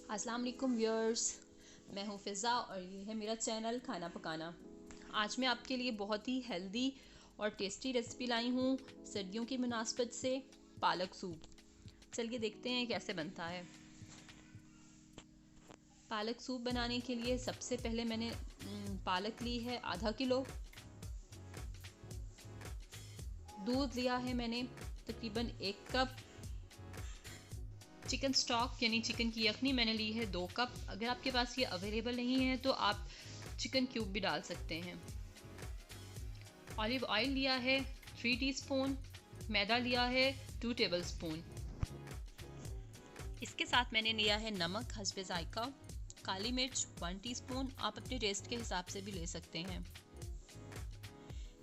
अस्सलाम वालेकुम व्यूअर्स, मैं हूँ फ़िज़ा और ये है मेरा चैनल खाना पकाना। आज मैं आपके लिए बहुत ही हेल्दी और टेस्टी रेसिपी लाई हूँ सर्दियों की मुनासबत से, पालक सूप। चलिए देखते हैं कैसे बनता है। पालक सूप बनाने के लिए सबसे पहले मैंने पालक ली है आधा किलो। दूध लिया है मैंने तकरीबन 1 कप। चिकन स्टॉक यानी चिकन की यखनी मैंने ली है 2 कप। अगर आपके पास ये अवेलेबल नहीं है तो आप चिकन क्यूब भी डाल सकते हैं। ऑलिव ऑयल लिया है 3 टीस्पून। मैदा लिया है 2 टेबलस्पून। इसके साथ मैंने लिया है नमक हस्बे जायका। काली मिर्च 1 टीस्पून, आप अपने टेस्ट के हिसाब से भी ले सकते हैं।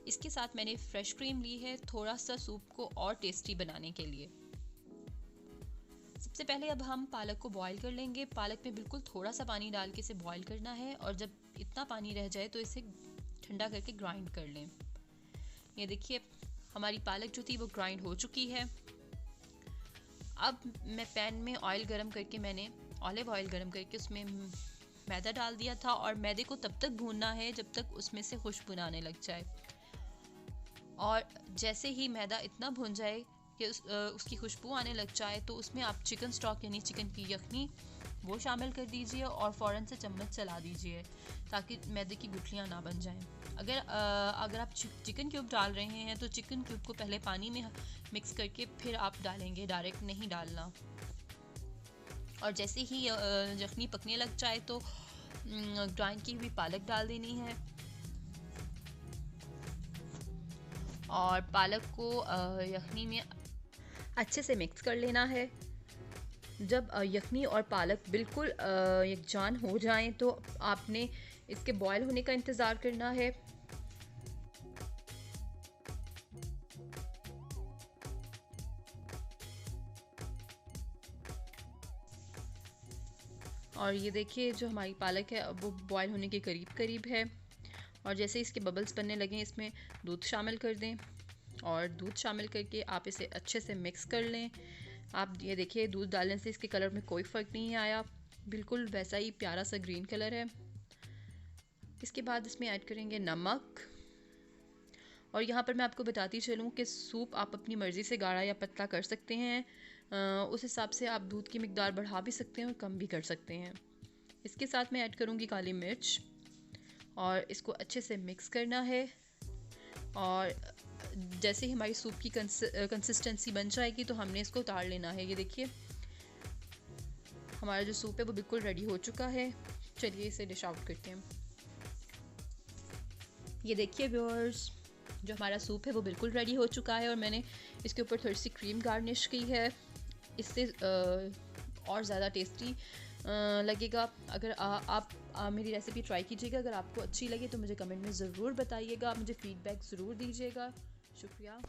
इसके साथ मैंने फ्रेश क्रीम ली है थोड़ा सा सूप को और टेस्टी बनाने के लिए। सबसे पहले अब हम पालक को बॉईल कर लेंगे। पालक में बिल्कुल थोड़ा सा पानी डाल के इसे बॉईल करना है और जब इतना पानी रह जाए तो इसे ठंडा करके ग्राइंड कर लें। ये देखिए हमारी पालक जो थी वो ग्राइंड हो चुकी है। अब मैं पैन में ऑयल गरम करके मैंने ऑलिव ऑयल गरम करके उसमें मैदा डाल दिया था और मैदे को तब तक भूनना है जब तक उसमें से खुशबू आने लग जाए। और जैसे ही मैदा इतना भुन जाए कि उसकी खुशबू आने लग जाए तो उसमें आप चिकन स्टॉक यानी चिकन की यखनी वो शामिल कर दीजिए और फ़ौरन से चम्मच चला दीजिए ताकि मैदे की गुठलियाँ ना बन जाएं। अगर आप चिकन क्यूब डाल रहे हैं तो चिकन क्यूब को पहले पानी में मिक्स करके फिर आप डालेंगे, डायरेक्ट नहीं डालना। और जैसे ही यखनी पकने लग जाए तो ग्राइंड की हुई पालक डाल देनी है और पालक को यखनी में अच्छे से मिक्स कर लेना है। जब यखनी और पालक बिल्कुल यकजान हो जाएं तो आपने इसके बॉयल होने का इंतज़ार करना है। और ये देखिए जो हमारी पालक है अब वो बॉयल होने के करीब है। और जैसे इसके बबल्स बनने लगें इसमें दूध शामिल कर दें और दूध शामिल करके आप इसे अच्छे से मिक्स कर लें। आप ये देखिए दूध डालने से इसके कलर में कोई फ़र्क नहीं आया, बिल्कुल वैसा ही प्यारा सा ग्रीन कलर है। इसके बाद इसमें ऐड करेंगे नमक। और यहाँ पर मैं आपको बताती चलूँ कि सूप आप अपनी मर्ज़ी से गाढ़ा या पतला कर सकते हैं। उस हिसाब से आप दूध की मिकदार बढ़ा भी सकते हैं और कम भी कर सकते हैं। इसके साथ मैं ऐड करूँगी काली मिर्च और इसको अच्छे से मिक्स करना है। और जैसे ही हमारी सूप की कंसिस्टेंसी बन जाएगी तो हमने इसको उतार लेना है। ये देखिए हमारा जो सूप है वो बिल्कुल रेडी हो चुका है। चलिए इसे डिश आउट करते हैं। ये देखिए व्यूअर्स जो हमारा सूप है वो बिल्कुल रेडी हो चुका है और मैंने इसके ऊपर थोड़ी सी क्रीम गार्निश की है। इससे और ज़्यादा टेस्टी लगेगा। अगर आप मेरी रेसिपी ट्राई कीजिएगा। अगर आपको अच्छी लगे तो मुझे कमेंट में ज़रूर बताइएगा, मुझे फ़ीडबैक ज़रूर दीजिएगा। शुक्रिया।